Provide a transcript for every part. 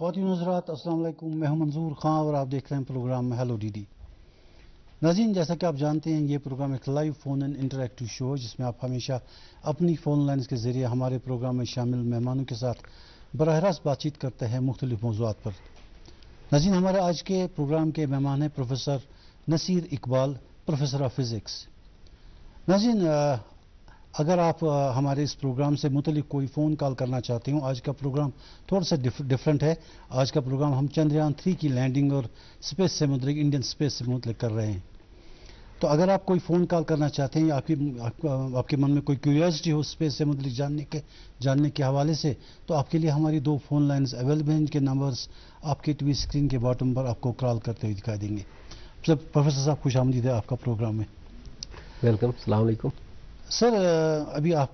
خواتین و حضرات السلام علیکم، میں ہوں منظور خان اور آپ دیکھ رہے ہیں پروگرام میں ہیلو ڈی ڈی۔ ناظرین، جیسا کہ آپ جانتے ہیں یہ پروگرام ایک لائیو فون ان انٹریکٹیو شو ہے جس میں آپ ہمیشہ اپنی فون لائنز کے ذریعے ہمارے پروگرام میں شامل مہمانوں کے ساتھ براہ راست بات چیت کرتے ہیں مختلف موضوعات پر۔ ناظرین، ہمارے آج کے پروگرام کے مہمان ہیں professor Naseer Iqbal, professor of physics. ناظرین، اگر آپ ہمارے اس پروگرام سے متعلق کوئی فون کال کرنا چاہتے ہوں، آج کا پروگرام تھوڑا سا ڈفرینٹ ہے۔ آج کا پروگرام ہم چندریان 3 کی لینڈنگ اور اسپیس سے متعلق، انڈین اسپیس سے متعلق کر رہے ہیں۔ تو اگر آپ کوئی فون کال کرنا چاہتے ہیں یا آپ کے من میں کوئی کیوریاسٹی ہو اسپیس سے متعلق جاننے کے حوالے سے، تو آپ کے لیے ہماری 2 فون لائنز اویلیبل ہیں، جن کے نمبرز آپ کے ٹی وی اسکرین کے باٹم پر آپ کو کال کرتے ہوئے دکھائی دیں گے۔ پروفیسر صاحب، خوش آمدید ہے آپ کا پروگرام میں۔ ویلکم، السلام علیکم۔ سر، ابھی آپ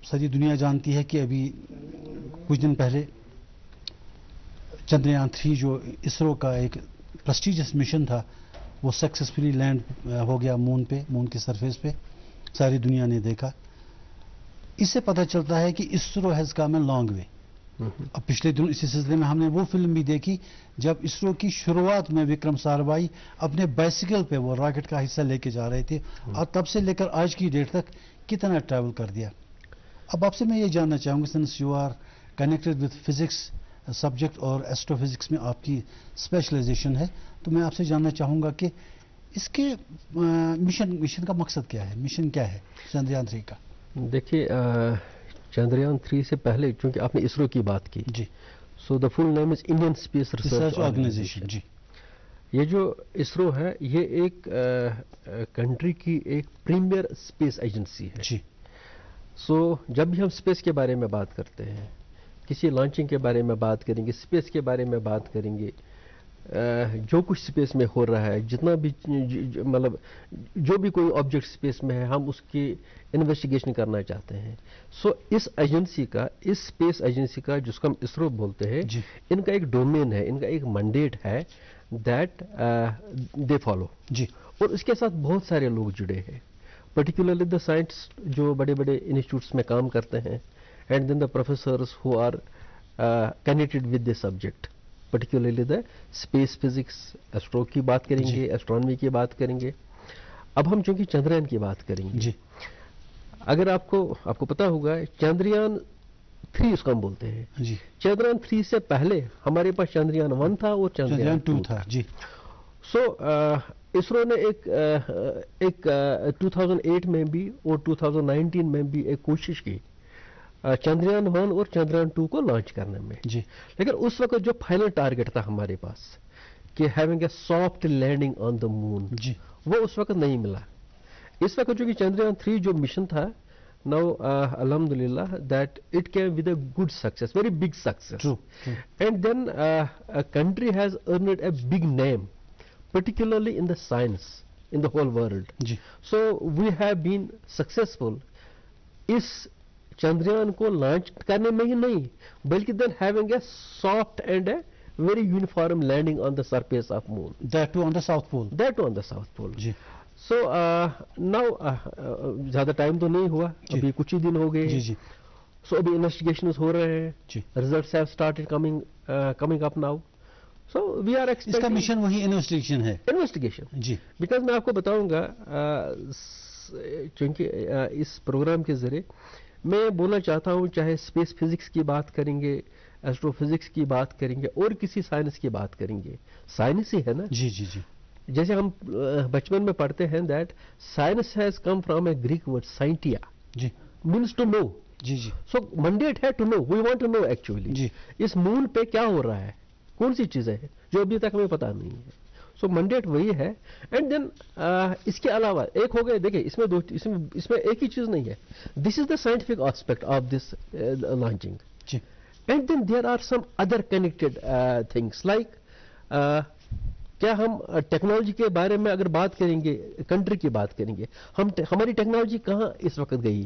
ساری دنیا جانتی ہے کہ ابھی کچھ دن پہلے چندریان 3 جو اسرو کا ایک پریسٹیجس مشن تھا، وہ سکسیسفلی لینڈ ہو گیا مون پہ، مون کی سرفیس پہ، ساری دنیا نے دیکھا۔ اس سے پتہ چلتا ہے کہ ISRO has come a long way. اب پچھلے دنوں اسی سلسلے میں ہم نے وہ فلم بھی دیکھی جب اسرو کی شروعات میں وکرم ساربھائی اپنے بائسیکل پہ وہ راکٹ کا حصہ لے کے جا رہے تھے، اور تب سے لے کر آج کی ڈیٹ تک کتنا ٹریول کر دیا۔ اب آپ سے میں یہ جاننا چاہوں گا، since you are connected with physics subject اور ایسٹرو فزکس میں آپ کی اسپیشلائزیشن ہے، تو میں آپ سے جاننا چاہوں گا کہ اس کے مشن کا مقصد کیا ہے، مشن کیا ہے چندریان 3 کا؟ دیکھیے، چندریان 3 سے پہلے چونکہ آپ نے اسرو کی بات کی، جی، سو دا فل نیم از انڈین اسپیس ریسرچ آرگنائزیشن۔ جی، یہ جو اسرو ہے یہ ایک کنٹری کی ایک پریمیئر اسپیس ایجنسی ہے۔ جی، سو جب بھی ہم اسپیس کے بارے میں بات کرتے ہیں، کسی لانچنگ کے بارے میں بات کریں گے، اسپیس کے بارے میں بات کریں گے، جو کچھ اسپیس میں ہو رہا ہے، جتنا بھی مطلب جو بھی کوئی آبجیکٹ اسپیس میں ہے، ہم اس کی انویسٹیگیشن کرنا چاہتے ہیں۔ سو اس ایجنسی کا، اس اسپیس ایجنسی کا، جس کو ہم اسرو بولتے ہیں، جی، ان کا ایک ڈومین ہے، ان کا ایک منڈیٹ ہے دیٹ دے فالو۔ جی، اور اس کے ساتھ بہت سارے لوگ جڑے ہیں، پرٹیکولرلی دا سائنٹسٹ جو بڑے بڑے انسٹیٹیوٹس میں کام کرتے ہیں، and then the professors who are connected with the subject, particularly the space physics, astro کی بات کریں گے، ایسٹرانومی کی بات کریں گے۔ اب ہم چونکہ چندریان کی بات کریں گے، جی، اگر آپ کو پتا ہوگا چندریان 3 اس کو ہم بولتے ہیں۔ جی، چندریان 3 سے پہلے ہمارے پاس چندریان 1 تھا اور چندریان 2 تھا۔ جی۔ سو اسرو نے ایک 2008 میں بھی اور 2019 میں بھی ایک کوشش کی چندریان 1 اور چندریان 2 کو لانچ کرنے میں، جی، لیکن اس وقت جو فائنل ٹارگٹ تھا ہمارے پاس کہ having a soft landing on the مون، جی، وہ اس وقت نہیں ملا۔ اس وقت جو کہ چندریان 3 جو مشن تھا، نو الحمدللہ that it came with a good success, very big success, and then country has earned a big name particularly in the science in the whole world. جی، So we have been successful اس چندریان کو launch کرنے میں ہی نہیں، بلکہ then having a soft and a very uniform landing on the surface of moon. that too on the south pole. That too on the south pole. جی، So now زیادہ time تو نہیں ہوا، ابھی کچھ ہی دن ہو گئے۔ جی، جی، سو ابھی انویسٹیگیشنز ہو رہے ہیں، جی، results have started coming up now. So we are expecting اس کا مشن وہی انویسٹیگیشن ہے۔ انویسٹیگیشن، جی، بیکاز میں آپ کو بتاؤں گا، چونکہ اس پروگرام کے ذریعے میں بولنا چاہتا ہوں، چاہے اسپیس فزکس کی بات کریں گے، ایسٹرو فزکس کی بات کریں گے، اور کسی سائنس کی بات کریں گے، سائنس ہی ہے نا۔ جی، جی، جی، جیسے ہم بچپن میں پڑھتے ہیں that science has come from a Greek word سائنٹیا، جی، مینس ٹو نو۔ جی، جی، سو منڈیٹ ہے to know, we want to know actually جی، اس مون پہ کیا ہو رہا ہے، کون سی چیزیں ہیں جو ابھی تک ہمیں پتہ نہیں ہے۔ سو منڈیٹ وہی ہے، اینڈ دین اس کے علاوہ ایک ہو گئے، دیکھیں اس میں ایک ہی چیز نہیں ہے، this is the scientific aspect of this launching, جی، and then there are some other connected things like کیا ہم ٹیکنالوجی کے بارے میں اگر بات کریں گے، کنٹری کی بات کریں گے، ہماری ٹیکنالوجی کہاں اس وقت گئی،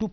to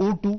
O2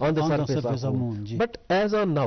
on the surface of moon, but as on now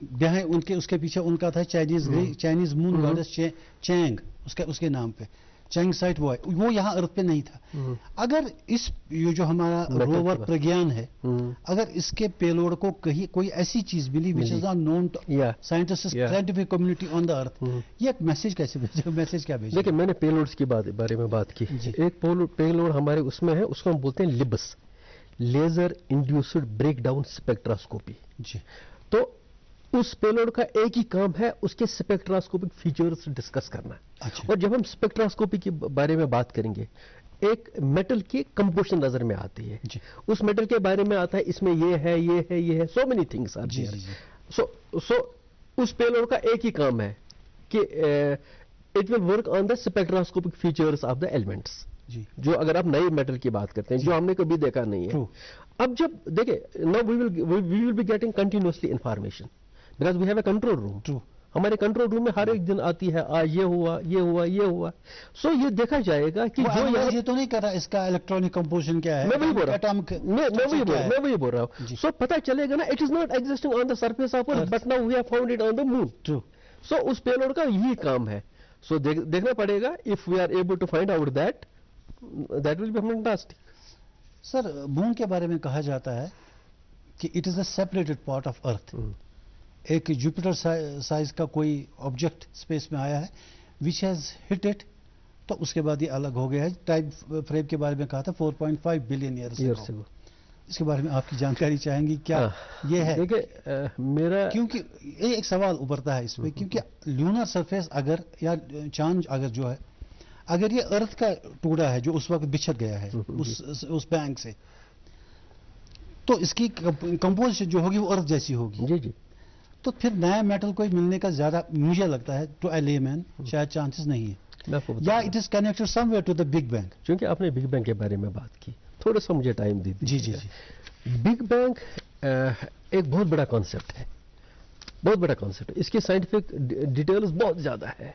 اس کے پیچھے ان کا تھا چائنیز مون گاڈس چینگ اس کے نام پہ چینگ سائٹ وہ یہاں ارتھ پہ نہیں تھا. اگر یہ جو ہمارا روور پرگیان ہے اگر اس کے پیلوڈ کو کہیں کوئی ایسی چیز ملی which is not known to scientific community on the earth, یہ ایک میسج کیسے بھیجے, میسج کیا بھیجے؟ دیکھیں میں نے پیلوڈز کی بارے میں بات کی. ایک پیلوڈ ہمارے اس میں ہے, اس کو ہم بولتے ہیں لبس, لیزر انڈیوسڈ بریک ڈاؤن اسپیکٹراسکوپی. تو اس پیلوڈ کا ایک ہی کام ہے اس کے اسپیکٹراسکوپک فیچرز ڈسکس کرنا. اور جب ہم اسپیکٹراسکوپی کے بارے میں بات کریں گے, ایک میٹل کی کمپوزیشن نظر میں آتی ہے, اس میٹل کے بارے میں آتا ہے اس میں یہ ہے یہ ہے یہ ہے, so many things are there. So اس پیلوڈ کا ایک ہی کام ہے کہ it will work on the spectroscopic features of the elements. جو اگر آپ نئے میٹل کی بات کرتے ہیں جو ہم نے کبھی دیکھا نہیں ہے. اب جب دیکھیں نا we will be getting continuously information because we have a control room. ہمارے کنٹرول روم میں ہر ایک دن آتی ہے آج یہ ہوا یہ ہوا یہ ہوا. سو یہ دیکھا جائے گا کہ جو یہ تو نہیں کر رہا اس کا الیکٹرانک کمپوزیشن کیا ہے, میں وہی بول رہا ہوں. سو پتہ چلے گا نا it is not existing on the surface of earth but now we have found it on the moon. So اس پیلوڈ کا یہی کام ہے. سو دیکھنا پڑے گا if we are able to find out that will be fantastic. Sir moon کے بارے میں کہا جاتا ہے کہ it is a separated part of earth. ایک جوپیٹر سائز کا کوئی آبجیکٹ اسپیس میں آیا ہے وچ ہیز ہٹ اٹ, تو اس کے بعد یہ الگ ہو گیا ہے. ٹائم فریم کے بارے میں کہا تھا 4.5 بلین ایئرس اگو. اس کے بارے میں آپ کی جانکاری چاہیں گی کیا یہ ہے؟ میرا کیونکہ ایک سوال ابھرتا ہے اس پہ, کیونکہ لونر سرفیس اگر یا چاند اگر جو ہے اگر یہ ارتھ کا ٹکڑا ہے جو اس وقت بچھڑ گیا ہے اس بینک سے, تو اس کی کمپوزیشن جو ہوگی وہ ارتھ جیسی ہوگی. جی تو پھر نیا میٹل کوئی ملنے کا زیادہ مجھے لگتا ہے ٹو اے لے مین شاید چانسز نہیں ہے, یا it is connected somewhere to the big bang. چونکہ آپ نے بگ بینگ کے بارے میں بات کی, تھوڑا سا مجھے ٹائم دے دیجیے. جی. بگ بینگ ایک بہت بڑا کانسیپٹ ہے, بہت بڑا کانسیپٹ ہے. اس کی سائنٹیفک ڈیٹیلز بہت زیادہ ہے,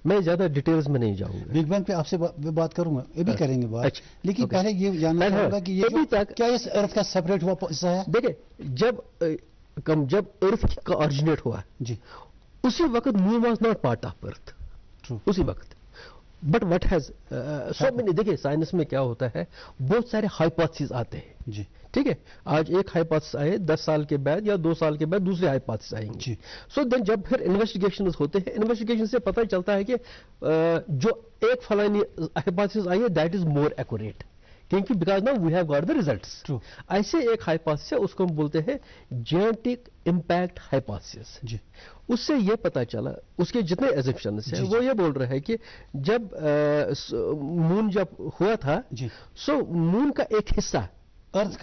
میں زیادہ ڈیٹیلز میں نہیں جاؤں گا. بگ بینگ پہ آپ سے بات کروں گا, یہ بھی کریں گے بات, لیکن پہلے یہ جاننا چاہوں گا کہ یہ کیا اس ارتھ کا سیپریٹ ہوا حصہ ہے؟ دیکھیں جب ارتھ کا آرجنیٹ ہوا اسی وقت moon was not part of earth, اسی وقت. But what has so many, دیکھیں سائنس میں کیا ہوتا ہے بہت سارے ہائپوتھیسز آتے ہیں. ٹھیک ہے, آج ایک ہائپوتھیسس آئے 10 سال کے بعد یا 2 سال کے بعد دوسرے ہائپوتھیسس آئیں گے. سو دین جب پھر انویسٹیگیشن ہوتے ہیں, انویسٹیگیشن سے پتہ چلتا ہے کہ جو ایک فلانی ہائپوتھیسس آئی ہے دیٹ از مور ایکوریٹ, کیونکہ بیکاز نا we have got the results. ایسے ایک ہائپوتھیسس ہے اس کو ہم بولتے ہیں جینیٹک امپیکٹ ہائپوتھیسس. اس سے یہ پتا چلا, اس کے جتنے ایزمپشنز ہیں وہ یہ بول رہے ہیں کہ جب مون جب ہوا تھا سو مون کا ایک حصہ ارتھ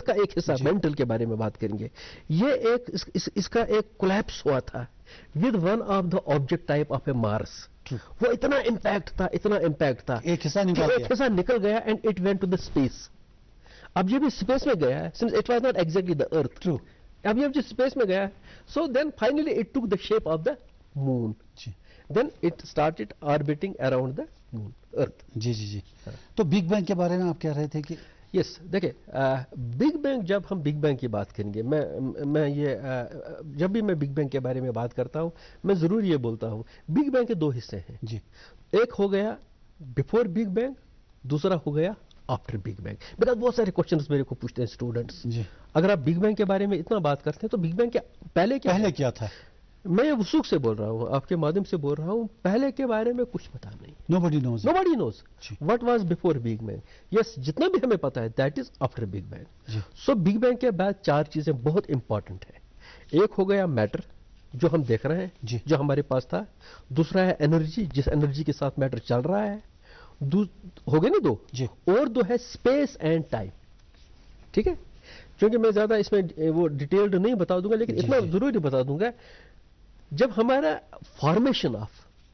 کا ایک حصہ مینٹل کے بارے میں بات کریں گے, یہ ایک اس کا ایک کولیپس ہوا تھا with one of the object type of a Mars. وہ اتنا امپیکٹ تھا ایک حصہ نکل گیا and it went to the space. اب جب یہ اسپیس میں گیا ہے since it was not exactly the earth, اب یہ جو اسپیس میں گیا so then finally it took the shape of the moon, then it started orbiting around the moon earth. جی. تو بگ بینگ کے بارے میں آپ کہہ رہے تھے کہ یس, دیکھیں بگ بینگ, جب ہم بگ بینگ کی بات کریں گے, میں یہ جب بھی میں بگ بینگ کے بارے میں بات کرتا ہوں میں ضرور یہ بولتا ہوں بگ بینگ کے 2 حصے ہیں. ایک ہو گیا بفور بگ بینگ, دوسرا ہو گیا آفٹر بگ بینگ. بیکاز بہت سارے کوشچنس میرے کو پوچھتے ہیں اسٹوڈنٹس, اگر آپ بگ بینگ کے بارے میں اتنا بات کرتے ہیں تو بگ بینگ پہلے کیا تھا؟ میں وثوق سے بول رہا ہوں, آپ کے مادھیم سے بول رہا ہوں, پہلے کے بارے میں کچھ پتا نہیں. Nobody knows. What was before Big Bang? Yes, جتنا بھی ہمیں پتا ہے that is after Big Bang. So Big Bang کے بعد 4 چیزیں بہت امپورٹنٹ ہیں. ایک ہو گیا میٹر جو ہم دیکھ رہے ہیں, جو ہمارے پاس تھا. دوسرا ہے انرجی, جس انرجی کے ساتھ میٹر چل رہا ہے. ہو گئے نا 2. اور 2 ہے اسپیس اینڈ ٹائم. ٹھیک ہے, چونکہ میں زیادہ اس میں وہ ڈیٹیلڈ نہیں بتا دوں گا, لیکن اتنا ضروری بتا دوں گا جب ہمارا فارمیشن آف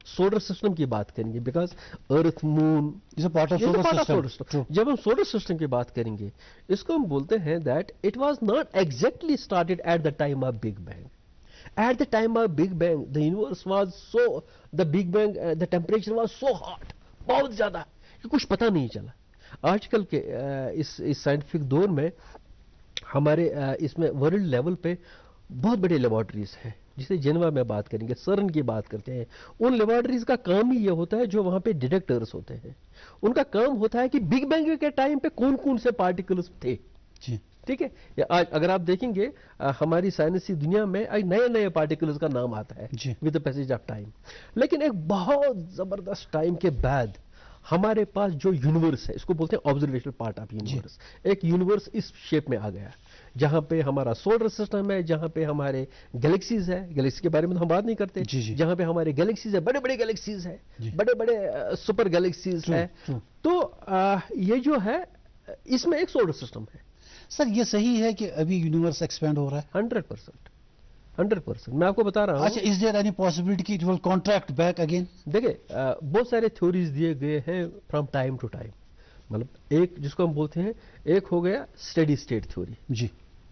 سولر سسٹم کی بات کریں گے, بیکاز ارتھ مون جب ہم سولر سسٹم کی بات کریں گے اس کو ہم بولتے ہیں that it was not exactly started at the time of big bang. At the time of big bang the universe was so, the big bang the temperature was so hot, بہت زیادہ, کہ کچھ پتہ نہیں چلا. آج کل کے اس سائنٹیفک دور میں ہمارے اس میں ورلڈ لیول پہ بہت بڑی لیبارٹریز ہیں، جسے جنیوا میں بات کریں گے، سرن کی بات کرتے ہیں. ان لیبارٹریز کا کام ہی یہ ہوتا ہے جو وہاں پہ ڈیٹیکٹرز ہوتے ہیں، ان کا کام ہوتا ہے کہ بگ بینگ کے ٹائم پہ کون کون سے پارٹیکلز تھے. جی ٹھیک ہے، آج اگر آپ دیکھیں گے ہماری سائنسی دنیا میں نئے نئے پارٹیکلز کا نام آتا ہے جی with the passage of time. لیکن ایک بہت زبردست ٹائم کے بعد ہمارے پاس جو یونیورس ہے، اس کو بولتے ہیں آبزرویشنل پارٹ آف یونیورس. ایک یونیورس اس شیپ میں آ گیا جہاں پہ ہمارا سولر سسٹم ہے، جہاں پہ ہمارے گلیکسیز ہے. گلیکسی کے بارے میں ہم بات نہیں کرتے. جہاں پہ ہمارے گلیکسیز ہے، بڑے بڑے گلیکسیز ہے، بڑے بڑے سپر گلیکسیز ہے. تو یہ جو ہے اس میں ایک سولر سسٹم ہے. سر یہ صحیح ہے کہ ابھی یونیورس ایکسپینڈ ہو رہا ہے؟ 100% میں آپ کو بتا رہا ہوں. اچھا، از دیر اینی پاسبلٹی کہ it will contract back again? دیکھیں بہت سارے تھیوریز دیے گئے ہیں فرام ٹائم ٹو ٹائم. مطلب ایک جس کو ہم بولتے ہیں، ایک ہو گیا اسٹڈی اسٹیٹ تھیوری. جی،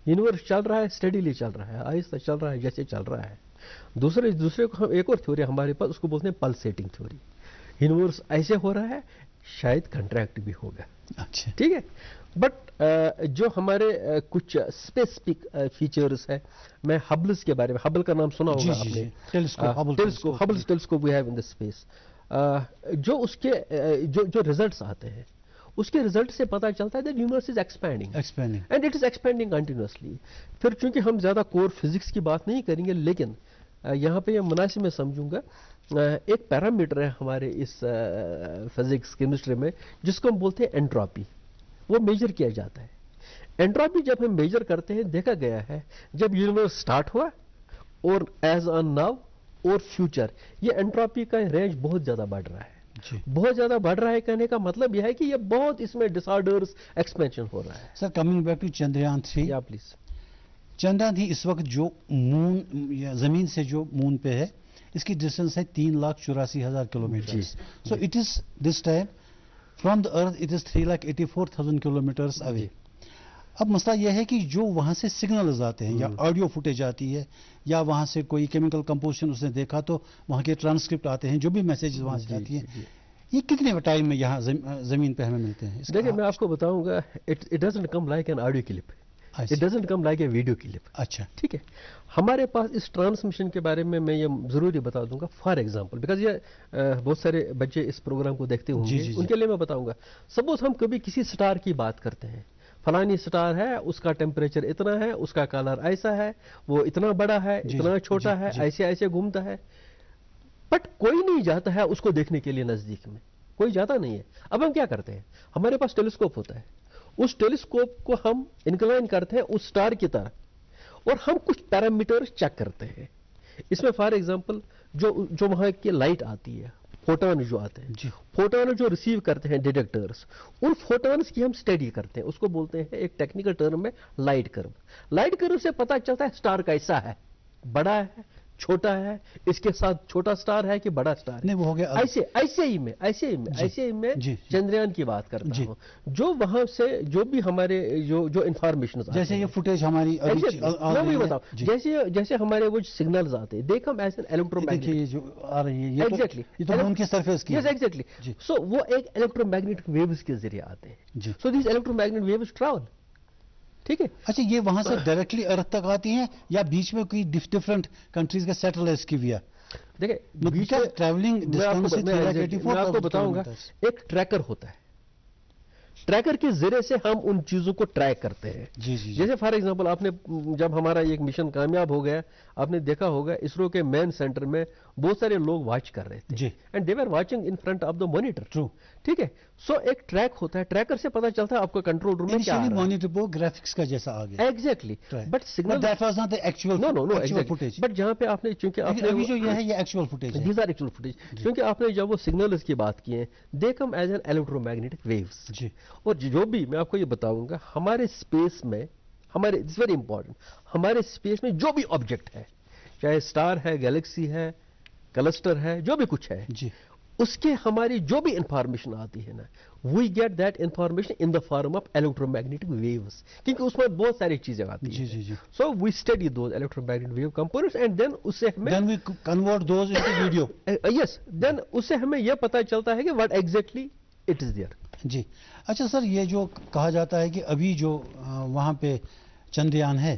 یونیورس چل رہا ہے، اسٹڈیلی چل رہا ہے، آہستہ چل رہا ہے جیسے چل رہا ہے. دوسرے کو ہم ایک اور تھیوری ہمارے پاس، اس کو بولتے ہیں پلسیٹنگ تھیوری. یونیورس ایسے ہو رہا ہے، شاید کنٹریکٹ بھی ہوگا. اچھا، ٹھیک ہے. بٹ جو ہمارے کچھ اسپیسیفک فیچرز ہیں، میں ہبلز کے بارے میں، ہبل کا نام سنا ہوگا آپ نے، Hubble's telescope we have in the space. جو اس کے جو ریزلٹس آتے ہیں، اس کے رزلٹ سے پتا چلتا ہے کہ universe is expanding and it is expanding continuously. پھر چونکہ ہم زیادہ کور فزکس کی بات نہیں کریں گے، لیکن یہاں پہ یہ مناسب میں سمجھوں گا، ایک پیرامیٹر ہے ہمارے اس فزکس کیمسٹری میں جس کو ہم بولتے ہیں انٹروپی. وہ میجر کیا جاتا ہے. انٹروپی جب ہم میجر کرتے ہیں، دیکھا گیا ہے جب یونیورس سٹارٹ ہوا اور ایز آن ناؤ اور فیوچر، یہ انٹروپی کا رینج بہت زیادہ بڑھ رہا ہے. بہت زیادہ بڑھ رہا ہے کہنے کا مطلب یہ ہے کہ یہ بہت اس میں ڈس آرڈرز ایکسپینشن ہو رہا ہے. سر کمنگ بیک ٹو چندریان 3، یا پلیز. چندریان 3 اس وقت جو مون یا زمین سے جو مون پہ ہے، اس کی ڈسٹینس ہے 3,84,000 kilometre. So it is this time from the earth it is 3,84,000 kilometres away. اب مسئلہ یہ ہے کہ جو وہاں سے سگنلز آتے ہیں یا آڈیو فوٹیج آتی ہے یا وہاں سے کوئی کیمیکل کمپوزیشن اس نے دیکھا تو وہاں کے ٹرانسکرپٹ آتے ہیں، جو بھی میسیجز وہاں سے آتی ہیں، یہ کتنے ٹائم میں یہاں زمین پہ ہمیں ملتے ہیں؟ دیکھیں میں آپ کو بتاؤں گا، it doesn't come like an audio clip, it doesn't come like a video clip. اچھا، ٹھیک ہے. ہمارے پاس اس ٹرانسمیشن کے بارے میں یہ ضروری بتا دوں گا. فار ایگزامپل، بیکاز یہ بہت سارے بچے اس پروگرام کو دیکھتے ہوں گے، ان کے لیے میں بتاؤں گا. سپوز ہم کبھی کسی سٹار کی بات کرتے ہیں، فلانی سٹار ہے، اس کا ٹیمپریچر اتنا ہے، اس کا کلر ایسا ہے، وہ اتنا بڑا ہے، اتنا چھوٹا ہے، ایسے ایسے گھومتا ہے. بٹ کوئی نہیں جاتا ہے اس کو دیکھنے کے لیے، نزدیک میں کوئی جاتا نہیں ہے. اب ہم کیا کرتے ہیں؟ ہمارے پاس ٹیلیسکوپ ہوتا ہے. اس ٹیلیسکوپ کو ہم انکلائن کرتے ہیں اس سٹار کی طرف اور ہم کچھ پیرامیٹر چیک کرتے ہیں. اس میں فار ایگزامپل جو وہاں کی لائٹ آتی ہے، فوٹون جو آتے ہیں، فوٹون جو ریسیو کرتے ہیں ڈیٹیکٹرز، ان فوٹونز کی ہم اسٹڈی کرتے ہیں. اس کو بولتے ہیں ایک ٹیکنیکل ٹرم میں لائٹ کرو. لائٹ کرو سے پتا چلتا ہے سٹار کیسا ہے، بڑا ہے، چھوٹا ہے، اس کے ساتھ چھوٹا سٹار ہے کہ بڑا سٹار ہے. نہیں، وہ ہو گیا. ایسے ہی میں چندریان کی بات کرتا ہوں. جو وہاں سے جو بھی ہمارے جو انفارمیشن، جیسے یہ فوٹیج ہماری میں بتاؤں، جیسے ہمارے وہ سگنلز آتے ہیں، دیکھ ہم ایز این الیکٹرو میگنیٹک جو آ رہی ہے، ایگزیکٹلی یہ تو مون کی سرفیس کی. ایگزیکٹلی. سو وہ ایک الیکٹرو میگنیٹک ویوز کے ذریعے آتے ہیں. So these electromagnetic waves travel. ٹھیک ہے. اچھا، یہ وہاں سے ڈائریکٹلی ارتھ تک آتی ہیں یا بیچ میں کوئی ڈفرنٹ کنٹریز کے سیٹلائٹس کی بھی ہے؟ دیکھیں ٹریولنگ ڈسٹینس میں آپ کو بتاؤں گا، ایک ٹریکر ہوتا ہے. ٹریکر کے ذریعے سے ہم ان چیزوں کو ٹریک کرتے ہیں. جیسے فار ایگزامپل، آپ نے جب ہمارا ایک مشن کامیاب ہو گیا، آپ نے دیکھا ہوگا اسرو کے مین سینٹر میں بہت سارے لوگ واچ کر رہے تھے and they were watching in front of the monitor. True. ٹھیک ہے. سو ایک ٹریک ہوتا ہے، ٹریکر سے پتا چلتا ہے آپ کا کنٹرول روم میں کیا ہے. مانیٹر وہ گرافکس کا جیسا آ گیا. Exactly. But signal that was not the actual footage. But جہاں پہ آپ نے، چونکہ آپ نے ابھی جو یہ ہے یہ ایکچوئل فوٹیج ہے. These are actual footage. کیونکہ آپ نے جب وہ سگنلز کی بات کی ہے، they come as an electromagnetic waves. اور جو بھی میں آپ کو یہ بتاؤں گا، ہمارے اسپیس میں، ہمارے اٹس ویری امپورٹنٹ، ہمارے اسپیس میں جو بھی آبجیکٹ ہے، چاہے اسٹار ہے، گیلیکسی ہے، کلسٹر ہے، جو بھی کچھ ہے، اس کے ہماری جو بھی انفارمیشن آتی ہے نا، we get that information in the form of electromagnetic waves. کیونکہ اس میں بہت ساری چیزیں آتی ہیں. So we study those electromagnetic wave components and then اس سے ہمیں then we convert those into video. Yes. Then اس سے ہمیں یہ پتا چلتا ہے کہ what exactly it is there. جی. اچھا سر، یہ جو کہا جاتا ہے کہ ابھی جو وہاں پہ چندریان ہے،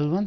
L1,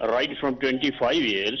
25 years,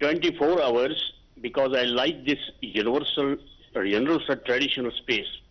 24 hours, because I like this universal traditional space.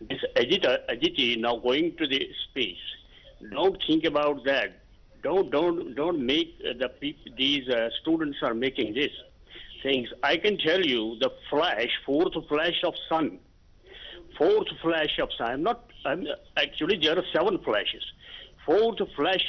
This agility now going to the space. Don't think about that. Don't make these students are making this things. I can tell you the fourth flash of sun. Fourth flash of sun. Actually there are 7 flashes. Fourth flash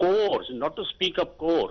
cores, not to speak of core.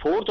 4th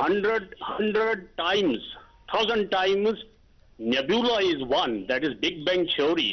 100 times, 1000 times nebula is one, that is Big Bang theory,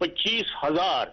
25,000,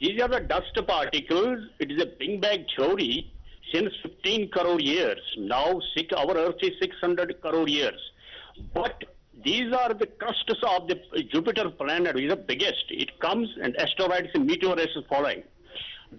These are the dust particles. It is a Big Bang theory since 15 crore years. Now our Earth is 600 crore years. But These are the crusts of the Jupiter planet, which is the biggest. It comes and asteroids and meteorites is following.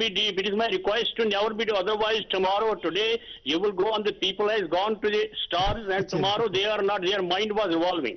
be deep. It is my request to never be deep. Otherwise, tomorrow, today, you will go on the people has gone to the stars, and tomorrow they are not. Their mind was revolving.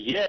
Yeah.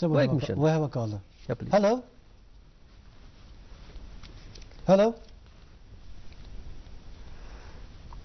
We have a caller. Yeah, please. Hello.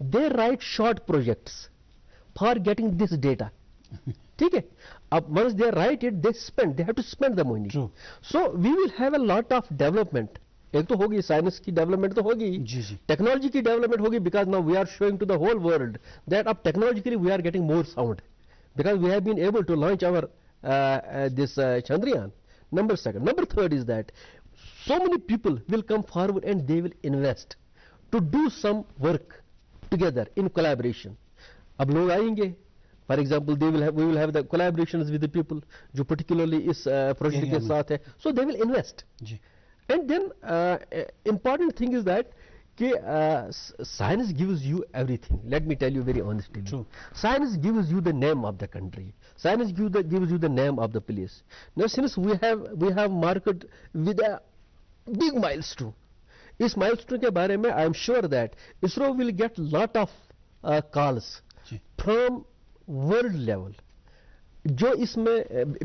they write short projects for getting this data. ٹھیک ہے, اب once they write it, they have to spend the money. True. So we will have a lot of development. ایک تو ہوگی science کی development تو ہوگی, technology کی ڈیولپمنٹ ہوگی, because now we are showing to the whole world that اب technologically we are getting more sound because we have been able to launch our this Chandrayaan. Number second. Number third is that so many people will come forward and they will invest to do some work together in collaboration. اب لوگ آئیں گے, for example, we will have the collaborations with the people جو particularly اس project کے ساتھ ہے, so they will invest. And then important thing is that science gives you everything. Let me tell you very honestly. True. Science gives you the name of the country. Science gives you the name of the place. Now since we have marked with a big milestone, us milestone کے بارے میں I am sure that ISRO will get lot of calls from world level. جو اس میں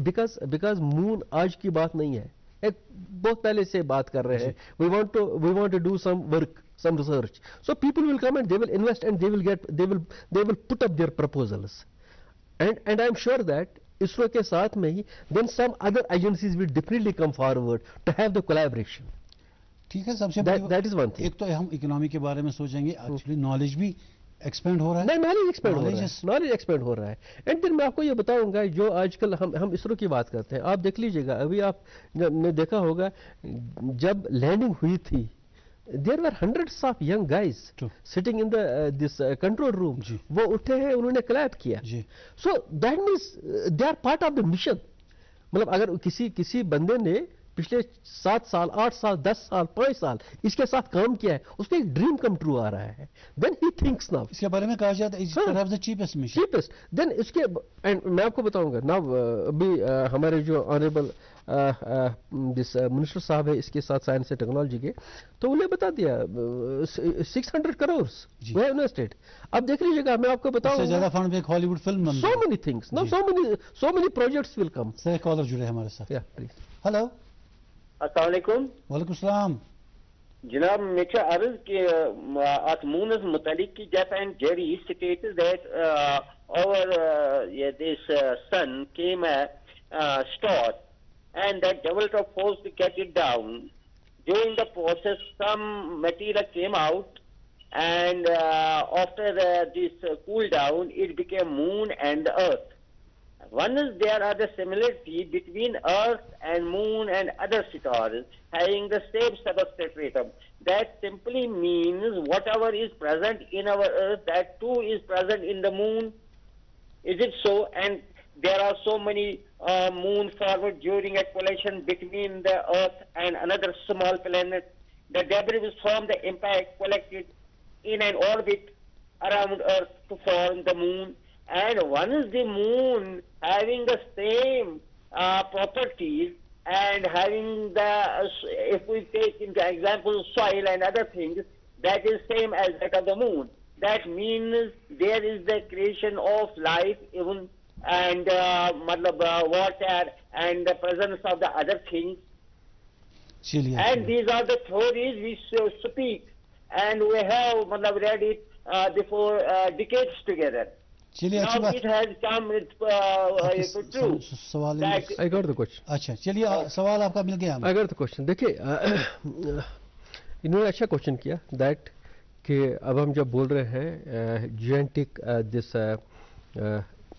because moon آج کی بات نہیں ہے, ایک بہت پہلے سے بات کر رہے ہیں. we want to do some work, some research. So people will come and they will invest and they will put up their proposals. And I am sure that ISRO کے ساتھ میں ہی then some other agencies will definitely come forward to have the collaboration. ٹھیک ہے, سب سے that is one thing. ایک تو ہم economy کے بارے میں سوچیں گے, ایکچولی نالج بھی ایکسپینڈ ہو رہا ہے. نالج ایکسپینڈ ہو رہا ہے. اینڈ پھر میں آپ کو یہ بتاؤں گا, جو آج کل ہم اسرو کی بات کرتے ہیں, آپ دیکھ لیجئے گا, ابھی آپ نے دیکھا ہوگا جب لینڈنگ ہوئی تھی, there were hundreds of young guys sitting in this control room. وہ اٹھے ہیں, انہوں نے کلیپ کیا. So that means they are part of the mission. مطلب اگر کسی بندے نے پچھلے 7 سال 8 سال 10 سال 5 سال اس کے ساتھ کام کیا ہے, اس کا ایک ڈریم کم ٹرو آ رہا ہے, then he thinks now. اس کے بارے میں کہا جاتا ہے cheapest mission. Then اس کے میں آپ کو بتاؤں گا, now ابھی ہمارے جو آنریبل جس منسٹر صاحب ہے اس کے ساتھ سائنس اینڈ ٹیکنالوجی کے, تو انہیں بتا دیا 600 crores وہ انویسٹڈ. اب دیکھ لیجیے گا, میں آپ کو بتاؤں زیادہ فنڈ میں ایک Hollywood film, so many things, now so many projects will come. Sir caller جڑے ہمارے ساتھ. ہلو, السلام علیکم. وعلیکم السلام جناب. مےٚ چھُ عرض کہِ اَتھ موٗنَس مُتعلِق کہِ Jeff and Jerry stated that this sun came a star and that developed a force to get it down. During the process, some material came out, and after this cool down, it became moon and the earth. One is there are the similarity between Earth and Moon and other stars having the same substratum. That simply means whatever is present in our Earth, that too is present in the Moon. Is it so? And there are so many moon forward during a collision between the Earth and another small planet. The debris from the impact collected in an orbit around Earth to form the Moon. And one is the Moon having the same properties and having the, if we take into example soil and other things, that is same as that of the Moon. That means there is the creation of life even, and water and the presence of the other things. And these are the theories we speak, and we have read it before decades together. Now it has come to true. I got the question. اچھا چلیے سوال آپ کا مل گیا. I got the question. دیکھیے انہوں نے اچھا کوشچن کیا دیٹ کہ اب ہم جب بول رہے ہیں جینٹک دس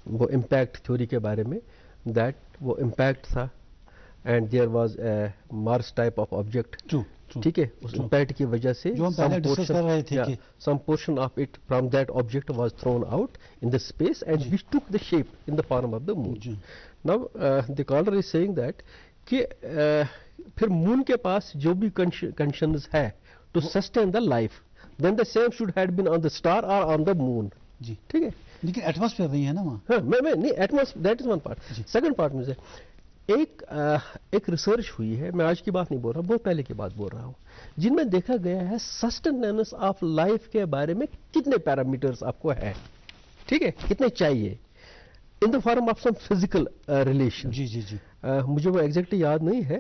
وہ امپیکٹ تھیوری کے بارے میں, دیٹ وہ امپیکٹ تھا and there was a Mars type of object. ٹھیک ہے, اس امپیکٹ کی وجہ سے some portion of it from that object was thrown out in the space and which took the shape in the form of the moon. Now the caller is saying that کہ پھر مون کے پاس جو بھی conditions ہے to sustain the life, then the same should have been on the star or on the moon. ٹھیک ہے, لیکن atmosphere نہیں ہے نا وہاں. ہاں میں نہیں, atmosphere that is one part. Second part میں سے ایک ریسرچ ہوئی ہے, میں آج کی بات نہیں بول رہا, بہت پہلے کی بات بول رہا ہوں, جن میں دیکھا گیا ہے سسٹیننس آف لائف کے بارے میں کتنے پیرامیٹرز آپ کو ہے, ٹھیک ہے, کتنے چاہیے in the form of some physical relation. جی جی جی مجھے وہ ایگزیکٹلی یاد نہیں ہے,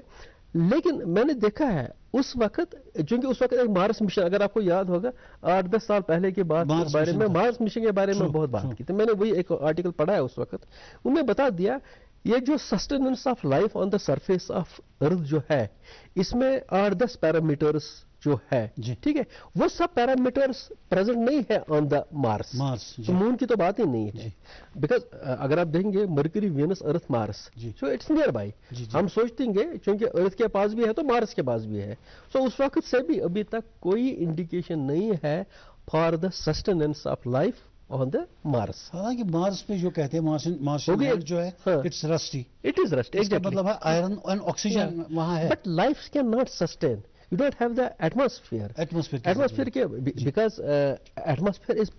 لیکن میں نے دیکھا ہے اس وقت، چونکہ اس وقت ایک مارس مشن، اگر آپ کو یاد ہوگا 8-10 سال پہلے کے بارے میں مارس مشن کے بارے میں بہت بات کی تھی، میں نے وہی ایک آرٹیکل پڑھا ہے اس وقت، وہ میں بتا دیا یہ جو sustenance of life on the surface of ارتھ جو ہے، اس میں 8-10 پیرامیٹرز جو ہے، ٹھیک ہے، وہ سب پیرامیٹرز پریزنٹ نہیں ہے آن دا مارس، مون کی تو بات ہی نہیں ہے، بیکاز اگر آپ دیکھیں گے Mercury, Venus, Earth, Mars, so it's nearby, ہم سوچتے گے چونکہ ارتھ کے پاس بھی ہے تو مارس کے پاس بھی ہے، سو اس وقت سے بھی ابھی تک کوئی انڈیکیشن نہیں ہے for the sustenance of life on the Mars. حالانکہ مارس پہ جو کہتے ہیں مارشن جو ہے it's rusty, it is rusty, اس کا مطلب ہے آئرن اینڈ آکسیجن وہاں ہے، but life can not sustain. You don't have the atmosphere. Atmosphere because atmosphere is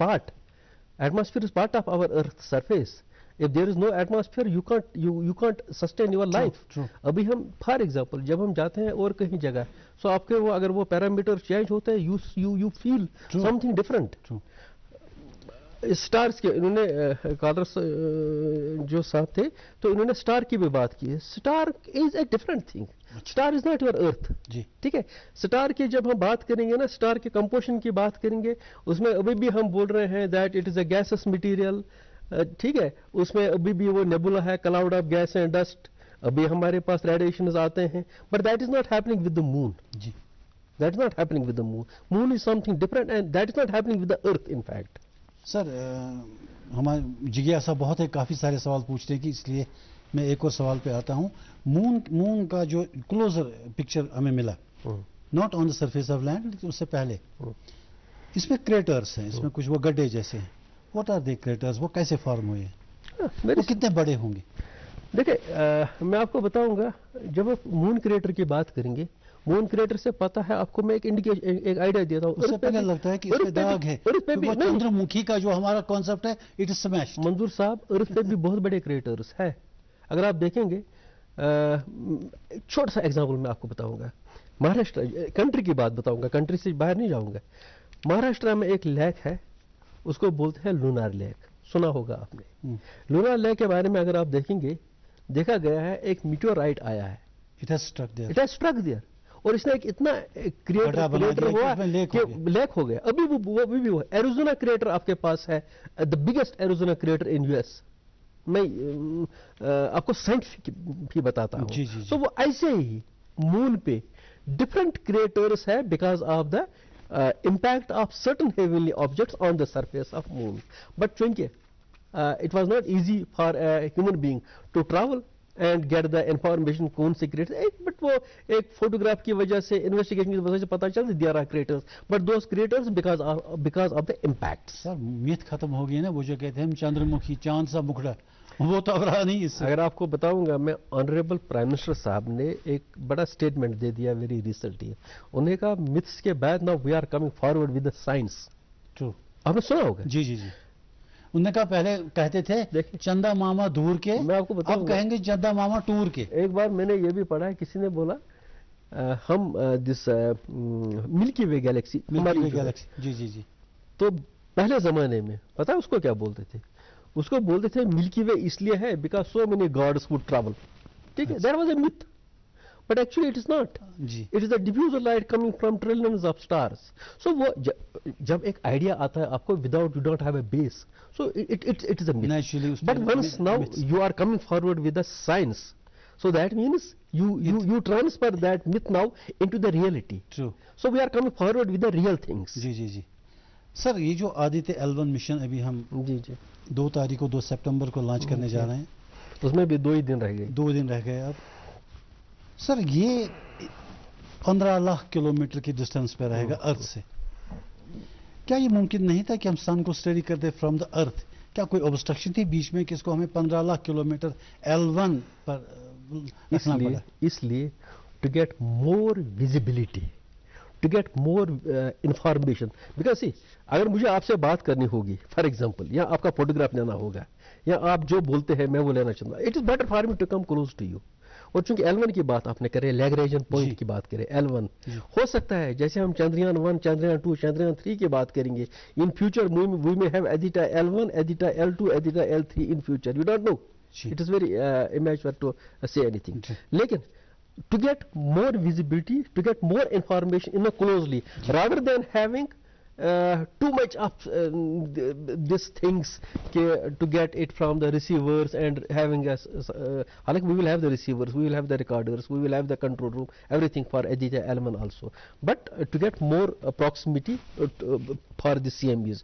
part of our Earth's surface. If there is no atmosphere, you can't sustain your life. ابھی ہم for example جب ہم جاتے ہیں اور کہیں جگہ، so آپ کے وہ اگر وہ پیرامیٹر چینج ہوتے ہیں، you feel something different. Stars کے انہوں نے کالرس جو صاحب تھے تو انہوں نے اسٹار کی بھی بات کی ہے. Star is a different thing, star is not your earth, ٹھیک ہے. اسٹار کی جب ہم بات کریں گے نا، اسٹار کے کمپوزیشن کی بات کریں گے، اس میں ابھی بھی ہم بول رہے ہیں that it is a gaseous material, ٹھیک ہے. اس میں ابھی بھی وہ نیبولا ہے، cloud of gas and dust, ابھی ہمارے پاس ریڈیشنز آتے ہیں، but that is not happening with the moon. That is not happening with the moon. Moon is something different and that is not happening with the earth in fact. سر ہمارے جگیاسا بہت ہے، کافی سارے سوال پوچھتے ہیں کہ اس لیے میں ایک اور سوال پہ آتا ہوں. مون کا جو کلوزر پکچر ہمیں ملا، not on the surface of land, لیکن اس سے پہلے اس میں کریٹرز ہیں، اس میں کچھ وہ گڈھے جیسے ہیں. What are the craters? وہ کیسے فارم ہوئے ہیں؟ وہ کتنے بڑے ہوں گے؟ دیکھیں میں آپ کو بتاؤں گا، جب آپ مون کریٹر کی بات کریں گے، مون کریٹر سے پتہ ہے آپ کو، میں ایک آئیڈیا دیتا ہوں. اس سے پہلے لگتا ہے کہ اس پہ داغ ہے، چندر مکھی کا جو ہمارا کانسیپٹ ہے اٹ از سمیش. منظور صاحب ارتھ پہ بھی بہت بڑے کریٹرز ہے. اگر آپ دیکھیں گے، چھوٹا سا ایگزامپل میں آپ کو بتاؤں گا. مہاراشٹر کنٹری کی بات بتاؤں گا، کنٹری سے باہر نہیں جاؤں گا. مہاراشٹر میں ایک لیک ہے، اس کو بولتے ہیں لونار لیک، سنا ہوگا آپ نے. لونار لیک کے بارے میں اگر آپ دیکھیں گے، دیکھا گیا ہے ایک میٹیورائٹ آیا ہے، اٹ ہیز اسٹرک دیئر، اور اس نے ایک اتنا کریٹر ہوا کہ لیک ہو گیا. ابھی وہ ایریزونا کریٹر آپ کے پاس ہے، the biggest Arizona creator in U S. میں آپ کو سائنٹفک بھی بتاتا ہوں. تو وہ ایسے ہی مون پہ ڈفرنٹ کریٹرز ہے because of the impact of certain heavenly objects on the surface of moon. But چونکہ it was not easy for a human being to travel and get the information کون سے craters, but وہ ایک photograph کی وجہ سے، investigation کی وجہ سے پتہ چلتا there are craters, but those craters because of the impacts. Sir math ختم ہو گئی نا، وہ جو کہتے ہیں ہم چندر مکھی چاند سا مکھڑا، وہ تو اب رہا نہیں. اس سے اگر آپ کو بتاؤں گا، میں آنریبل پرائم منسٹر صاحب نے ایک بڑا اسٹیٹمنٹ دے دیا ویری ریسنٹلی. انہوں نے کہا myths کے بعد now we are coming forward with the science. True, آپ نے سنا ہوگا. جی. انہوں نے کہا پہلے کہتے تھے چندا ماما دور کے، میں آپ کو بتاؤں اب کہیں گے چندا ماما ٹور کے. ایک بار میں نے یہ بھی پڑھا ہے، کسی نے بولا ہم دس ملکی وے گیلیکسی، جی تو پہلے زمانے میں پتا اس کو کیا بولتے تھے؟ اس کو بولتے تھے ملکی وے اس لیے ہے because so many gods would travel. ٹھیک ہے، there was a myth, but actually it is not. It is a diffuser light coming from trillions of stars. So وہ جب ایک آئیڈیا آتا ہے آپ کو without you don't have a base, so it is a myth. But once now you are coming forward with the science, so that means you transfer that myth now into the reality. True. So we are coming forward with the real things. جی. سر یہ جو Aditya L1 mission ابھی ہم 2 September کو launch کرنے جا رہے ہیں، اس میں بھی 2 ہی دن رہ گئے. 2 دن رہ گئے. اب سر یہ 15 لاکھ کلومیٹر کی ڈسٹینس پہ رہے گا ارتھ سے. کیا یہ ممکن نہیں تھا کہ ہم سن کو اسٹڈی کرتے فرام دا ارتھ؟ کیا کوئی اوبسٹرکشن تھی بیچ میں کہ اس کو ہمیں 15 لاکھ کلومیٹر L1 پر رکھنا پڑا؟ اس لیے to get more visibility, to get more information. Because اگر مجھے آپ سے بات کرنی ہوگی فار ایگزامپل، یا آپ کا فوٹوگراف لینا ہوگا، یا آپ جو بولتے ہیں میں وہ لینا چاہتا ہوں، it is better for me to come close to you. اور چونکہ L1 کی بات آپ نے کرے، لیگریجن پوائنٹ کی بات کرے، L1 ہو سکتا ہے جیسے ہم چندریان 1، چندریان 2، چندریان 3 کی بات کریں گے، ان فیوچر وی میں have Aditya L1، Aditya L2، Aditya L3 in future. You don't know, it is very immature to say anything. لیکن to get more visibility, to get more information closely, rather than having too much of these things to get it from the receivers and having us. We will have the receivers, we will have the recorders, we will have the control room, everything for Aditya L1 also. But to get more proximity for the CMEs,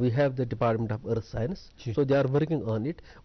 we have the Department of Earth Science, so they are working on it.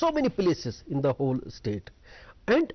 so many places in the whole state. And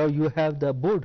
now you have the board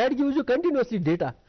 that gives you continuously data.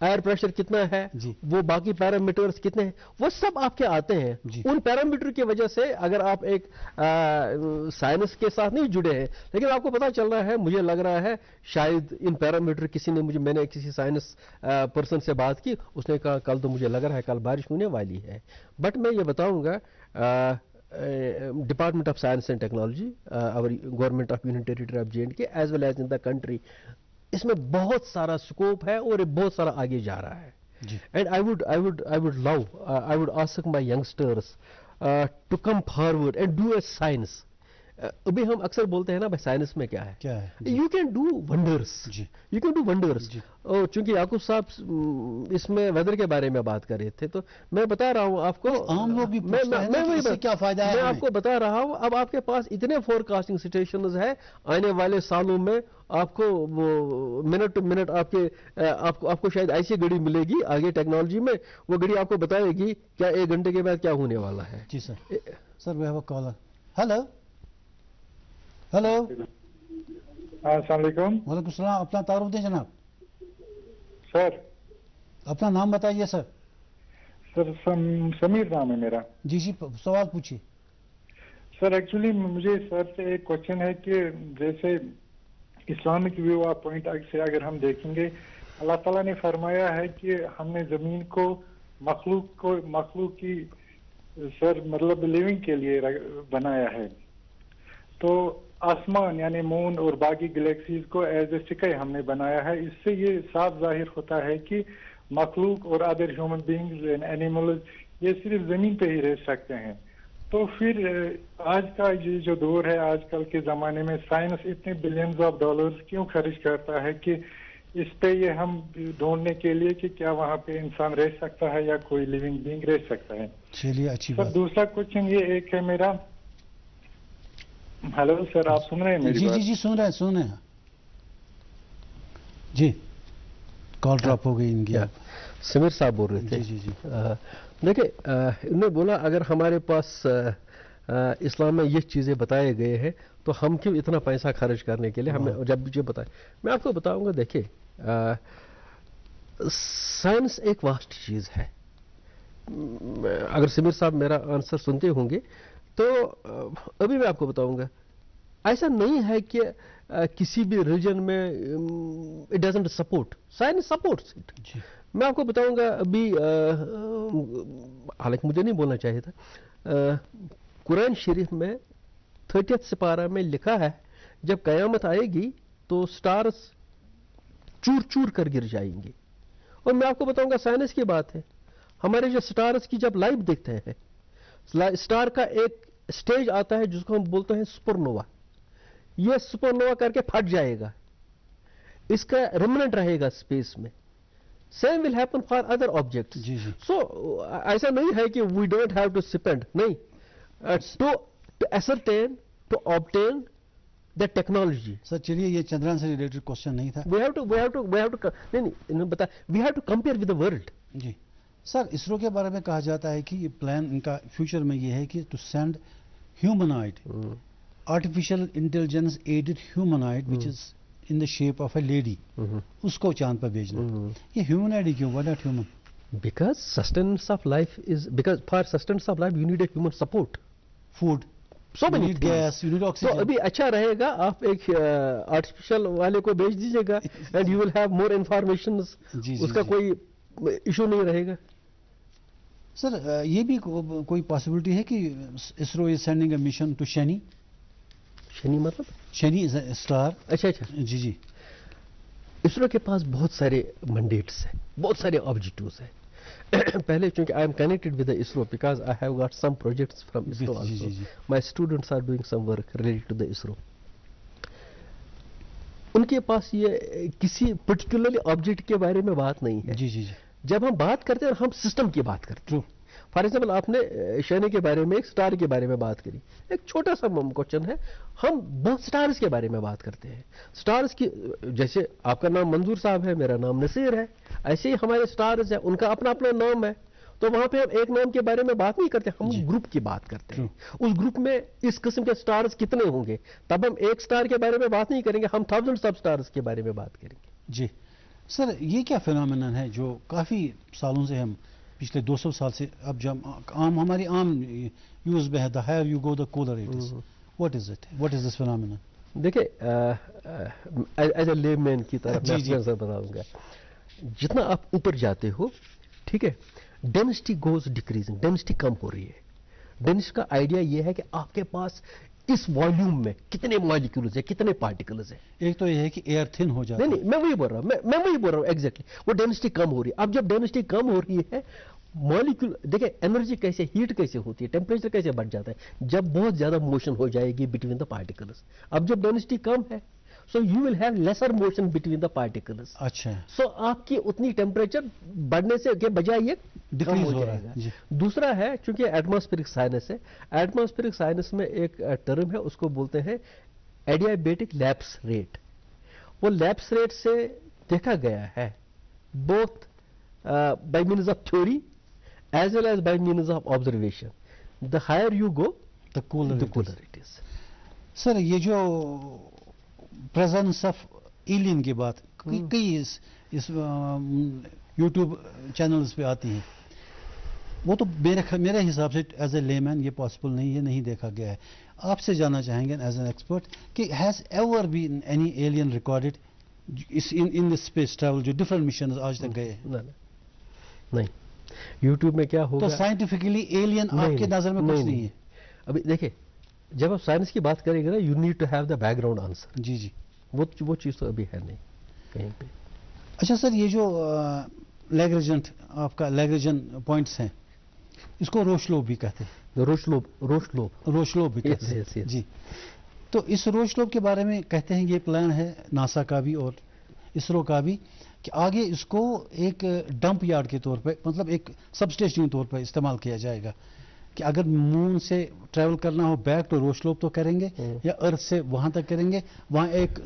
Air pressure کتنا ہے, وہ باقی parameters کتنے ہیں, وہ سب آپ کے آتے ہیں. ان پیرامیٹر کی وجہ سے اگر آپ ایک سائنس کے ساتھ نہیں جڑے ہیں, لیکن آپ کو پتا چل رہا ہے, مجھے لگ رہا ہے شاید ان پیرامیٹر میں نے کسی سائنس پرسن سے بات کی, اس نے کہا کل تو مجھے لگ رہا ہے کل بارش ہونے والی ہے. بٹ میں یہ بتاؤں گا, department of science and technology, اور government of union territory of JNK as well as in the country, اس میں بہت سارا سکوپ ہے اور بہت سارا آگے جا رہا ہے. And I would ask my youngsters to come forward and do a science. ابھی ہم اکثر بولتے ہیں نا بھائی سائنس میں کیا ہے, you can do wonders, you can do wonders. اور چونکہ یعقوب صاحب اس میں ویدر کے بارے میں بات کر رہے تھے, تو میں بتا رہا ہوں آپ کو, عام لوگ بھی کیا فائدہ ہے, میں آپ کو بتا رہا ہوں, اب آپ کے پاس اتنے فور کاسٹنگ اسٹیشنز ہیں, آنے والے سالوں میں آپ کو وہ منٹ ٹو منٹ آپ کو شاید ایسی گھڑی ملے گی آگے ٹیکنالوجی میں, وہ گھڑی آپ کو بتائے گی کیا 1 گھنٹے کے بعد کیا ہونے والا ہے. جی sir. Sir we have a caller. Hello hello. السلام علیکم. وعلیکم السلام. اپنا تعارف دیں جناب. سر اپنا نام بتائیے سر. سر سمیر نام ہے میرا. جی سوال پوچھیے. سر ایکچولی مجھے سر سے ایک کوشچن ہے کہ جیسے اسلامک ویو آف پوائنٹ سے اگر ہم دیکھیں گے, اللہ تعالیٰ نے فرمایا ہے کہ ہم نے زمین کو مخلوق کی سر مطلب لیونگ کے لیے بنایا ہے, تو آسمان یعنی مون اور باقی گلیکسیز کو ایز اے سکے ہم نے بنایا ہے. اس سے یہ صاف ظاہر ہوتا ہے کہ مخلوق اور other human beings and animals یہ صرف زمین پہ ہی رہ سکتے ہیں. تو پھر آج کا یہ جو دور ہے, آج کل کے زمانے میں سائنس اتنے بلینز آف ڈالرز کیوں خرچ کرتا ہے کہ اس پہ یہ ہم ڈھونڈنے کے لیے کہ کیا وہاں پہ انسان رہ سکتا ہے یا کوئی لیونگ بینگ رہ سکتا ہے. چلیے اچھی بات. دوسرا کوشچن یہ ایک ہے میرا. ہلو سر, آپ سن رہے ہیں میری بات؟ جی سن رہے ہیں. جی کال ڈراپ ہو گئی ان کی. سمیر صاحب بول رہے تھے. جی دیکھیں, انہوں نے بولا اگر ہمارے پاس اسلام میں یہ چیزیں بتائے گئے ہیں تو ہم کیوں اتنا پیسہ خرچ کرنے کے لیے, ہمیں جب بھی بتائے. میں آپ کو بتاؤں گا, دیکھیں سائنس ایک واسٹ چیز ہے. اگر سمیر صاحب میرا آنسر سنتے ہوں گے تو ابھی میں آپ کو بتاؤں گا, ایسا نہیں ہے کہ کسی بھی ریلیجن میں it doesn't support, science sports it. میں آپ کو بتاؤں گا, ابھی حالانکہ مجھے نہیں بولنا چاہیے تھا, قرآن شریف میں 30 سپارہ میں لکھا ہے جب قیامت آئے گی تو سٹارز چور چور کر گر جائیں گے. اور میں آپ کو بتاؤں گا سائنس کی بات ہے, ہمارے جو سٹارز کی جب لائیو دیکھتے ہیں, سٹار کا ایک سٹیج آتا ہے جس کو ہم بولتے ہیں سپر نووا. یہ سپر نووا کر کے پھٹ جائے گا, اس کا ریمننٹ رہے گا اسپیس میں. Same will happen for other object. So ایسا نہیں ہے کہ we don't have to spend, نہیں, to ascertain to obtain the technology. Sir چلیے, یہ چندران سے ریلیٹڈ کوشچن نہیں تھا. We have to compare with the world. جی سر, اسرو کے بارے میں کہا جاتا ہے کہ یہ پلان ان کا فیوچر میں یہ ہے کہ to send humanoid artificial intelligence added humanoid which is in the shape of a lady, usko chand par bhejna. Ye humanoid kyun, why not human? Because sustenance of life is, because for sustenance of life you need a human support, food, so you many need gas, you need oxygen. So abhi acha rahega aap ek artificial wale ko bhej dijiyega and you will have more information, uska koi issue nahi rahega. Sir, ye bhi koi possibility hai ki ISRO is sending a mission to Shani. شنی مطلب شنی از اے star. اچھا اچھا. جی اسرو کے پاس بہت سارے منڈیٹس ہیں, بہت سارے objectives ہیں. پہلے چونکہ I am connected with ISRO because I have got some projects from ISRO also. My students are doing some work related to the ISRO. ان کے پاس یہ کسی پرٹیکولرلی آبجیکٹ کے بارے میں بات نہیں ہے. جی جب ہم بات کرتے ہیں ہم سسٹم کی بات کرتے ہیں. فار ایگزامپل آپ نے شنی کے بارے میں, ایک سٹار کے بارے میں بات کری, ایک چھوٹا سا کوشچن ہے, ہم بہت سٹارز کے بارے میں بات کرتے ہیں. سٹارز کی جیسے آپ کا نام منظور صاحب ہے, میرا نام نصیر ہے, ایسے ہی ہمارے سٹارز ہیں, ان کا اپنا اپنا نام ہے. تو وہاں پہ ہم ایک نام کے بارے میں بات نہیں کرتے, ہم گروپ کی بات کرتے ہیں. اس گروپ میں اس قسم کے سٹارز کتنے ہوں گے, تب ہم ایک سٹار کے بارے میں بات نہیں کریں گے, ہم تھاؤزنڈز آف سٹارز کے بارے میں بات کریں گے. جی سر یہ کیا فینومینن ہے جو کافی سالوں سے ہم پچھلے 200 سال سے اب جب عام ہماری عام یوز میں ہے the higher you go the cooler it is what is it what is this phenomenon? دیکھیں ایز اے لے مین کی طرف جی، میں جی۔ اپنا نظر بتاؤں گا. جتنا آپ اوپر جاتے ہو ٹھیک ہے ڈینسٹی گوز ڈیکریزنگ، ڈینسٹی کم ہو رہی ہے. ڈینسٹی کا آئیڈیا یہ ہے کہ آپ کے پاس اس والیوم میں کتنے مالیکولز ہیں، کتنے پارٹیکلز ہیں. ایک تو یہ ہے کہ ایئر تھن ہو جاتا نہیں میں وہی بول رہا ہوں، میں وہی بول رہا ہوں ایگزیکٹلی. وہ ڈینسٹی کم ہو رہی ہے. اب جب ڈینسٹی کم ہو رہی ہے مالیکول دیکھیں انرجی کیسے ہیٹ کیسے ہوتی ہے، ٹیمپریچر کیسے بڑھ جاتا ہے جب بہت زیادہ موشن ہو جائے گی بٹوین دا پارٹیکلز. اب جب ڈینسٹی کم ہے so you will have lesser motion between the particles. اچھا سو آپ کی اتنی ٹیمپریچر بڑھنے سے کے بجائے یہ کم Decrease ہو ہو رہا جائے ہے، گا. جی. دوسرا ہے چونکہ ایٹماسفیرک سائنس ہے، ایٹماسفیرک سائنس میں ایک ٹرم ہے اس کو بولتے ہیں ایڈیابیٹک لیپس ریٹ. وہ لیپس ریٹ سے دیکھا گیا ہے both by means of theory as well as by means of observation. The higher you go the cooler the cooler it is. Sir یہ جو پریزنس آف ایلین کی بات کئی اس یوٹیوب چینلز پہ آتی ہیں، وہ تو میرے حساب سے ایز اے لے مین یہ پاسبل نہیں، یہ نہیں دیکھا گیا ہے. آپ سے جاننا چاہیں گے ایز این ایکسپرٹ کہ has ever been any alien recorded in this space travel جو ڈفرنٹ مشنز آج تک گئے ہیں؟ نہیں یوٹیوب میں کیا ہوگا تو سائنٹیفکلی ایلین آپ کے نظر میں کچھ نہیں ہے؟ ابھی دیکھیں جب آپ سائنس کی بات کریں گے نا you need to have the background answer. جی جی. وہ چیز تو ابھی ہے نہیں کہیں پہ. اچھا سر یہ جو لیگریجنٹ آپ کا لیگریجن پوائنٹس ہیں اس کو روشلوب بھی کہتے ہیں. روشلوب بھی کہتے ہیں. Yes, yes. جی. تو اس روشلوب کے بارے میں کہتے ہیں یہ پلان ہے ناسا کا بھی اور اسرو کا بھی کہ آگے اس کو ایک ڈمپ یارڈ کے طور پہ مطلب ایک سب اسٹیشن کے طور پہ استعمال کیا جائے گا کہ اگر مون سے ٹریول کرنا ہو بیک تو روشلوب تو کریں گے یا ارتھ سے وہاں تک کریں گے، وہاں ایک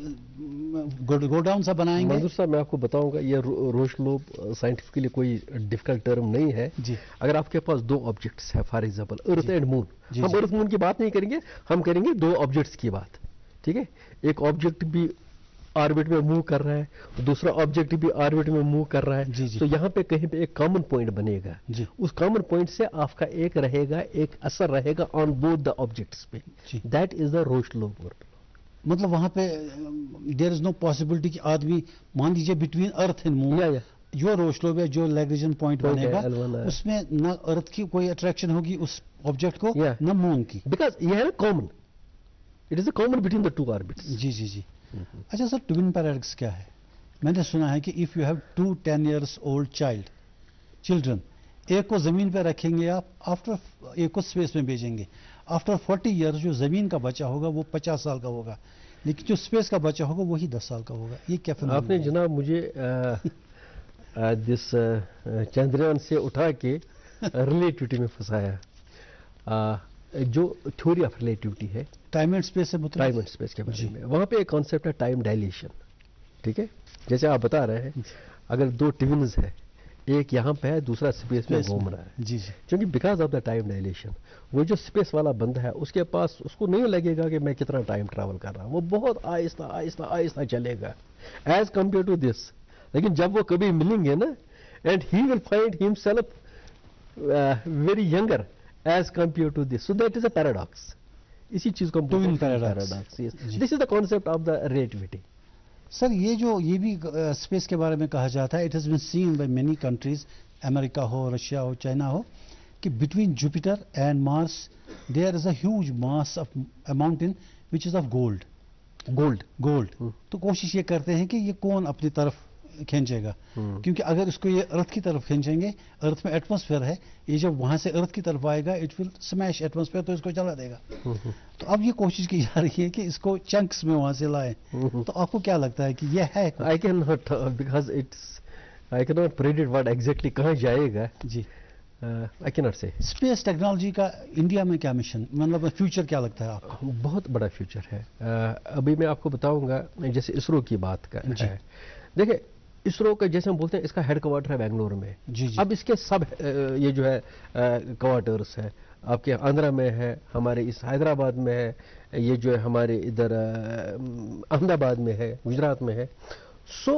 گو ڈاؤن سا بنائیں گے. منظور صاحب میں آپ کو بتاؤں گا یہ روشلوب سائنٹیفکلی کوئی ڈیفیکلٹ ٹرم نہیں ہے. جی. اگر آپ کے پاس دو آبجیکٹس ہیں for example earth and moon, جی، ہم جی. ارتھ مون کی بات نہیں کریں گے، ہم کریں گے دو آبجیکٹس کی بات. ٹھیک ہے ایک آبجیکٹ بھی آربٹ میں موو کر رہا ہے، دوسرا آبجیکٹ بھی آربٹ میں موو کر رہا ہے. جی، جی. تو یہاں پہ کہیں پہ ایک کامن پوائنٹ بنے گا. جی. اس کامن پوائنٹ سے آپ کا ایک رہے گا، ایک اثر رہے گا آن بوتھ دا آبجیکٹس پہ. جی. دیٹ از دا روشلوب. مطلب وہاں پہ دیر از نو پاسبلٹی کہ آدمی مان لیجیے بٹوین ارتھ اینڈ مون جو روشلوب ہے جو لیگریجن پوائنٹ بنے گا اس میں نہ ارتھ کی کوئی اٹریکشن ہوگی اس آبجیکٹ کو نہ مون کی، بیکاز یہ ہے نا common, it is a common between the two orbits. جی جی جی. اچھا سر ٹوین پیراڈکس کیا ہے؟ میں نے سنا ہے کہ if you have 2 10 years old children ایک کو زمین پہ رکھیں گے آپ، آفٹر ایک کو اسپیس میں بھیجیں گے، آفٹر 40 years جو زمین کا بچہ ہوگا وہ 50 سال کا ہوگا، لیکن جو اسپیس کا بچہ ہوگا وہی 10 سال کا ہوگا. یہ کیا آپ نے جناب مجھے جس چندریان سے اٹھا کے ریلیٹیوٹی میں پھنسایا. جو تھیوری آف ریلیٹیوٹی ہے ٹائم اینڈ اسپیس سے ٹائم اینڈ اسپیس کے بارے میں، وہاں پہ ایک کانسیپٹ ہے ٹائم ڈائلیشن. ٹھیک ہے جیسے آپ بتا رہے ہیں اگر دو ٹوینز ہیں ایک یہاں پہ ہے دوسرا اسپیس میں گھوم رہا ہے. جی جی. کیونکہ because of the time dilation وہ جو اسپیس والا بندہ ہے اس کے پاس اس کو نہیں لگے گا کہ میں کتنا ٹائم ٹریول کر رہا ہوں، وہ بہت آہستہ آہستہ آہستہ چلے گا ایز کمپیئر ٹو دس. لیکن جب وہ کبھی ملیں گے نا and he will find himself very younger as compare to this. So that is a paradox. اسی چیز کو paradox. This is the concept of the relativity. Sir یہ بھی اسپیس کے بارے میں کہا جاتا ہے، it has been seen by many countries, امریکہ ہو، رشیا ہو، چائنا ہو، کہ between Jupiter and Mars there is a huge mass of a mountain which is of gold. تو کوشش یہ کرتے ہیں کہ یہ کون اپنی طرف کھینچے گا، کیونکہ اگر اس کو یہ ارتھ کی طرف کھینچیں گے، ارتھ میں ایٹماسفیئر ہے، یہ جب وہاں سے ارتھ کی طرف آئے گا اٹ ول سمیش ایٹماسفیئر تو اس کو چلا دے گا. تو اب یہ کوشش کی جا رہی ہے کہ اس کو چنکس میں وہاں سے لائیں. تو آپ کو کیا لگتا ہے کہ یہ ہے؟ I can not because I can not predict what exactly کہاں جائے گا. جی. آئی کین ناٹ سے. اسپیس ٹیکنالوجی کا انڈیا میں کیا مشن، مطلب فیوچر کیا لگتا ہے آپ کو؟ بہت بڑا فیوچر ہے. ابھی میں آپ کو بتاؤں گا جیسے اسرو کی بات کر رہے ہیں. دیکھیں اسرو کا جیسے ہم بولتے ہیں اس کا ہیڈ کوارٹر ہے بنگلور میں. جی جی. اب اس کے سب یہ جو ہے کوارٹرس ہے آپ کے آندھرا میں ہے، ہمارے اس حیدرآباد میں ہے، یہ جو ہے ہمارے ادھر احمد آباد میں ہے، گجرات میں ہے. سو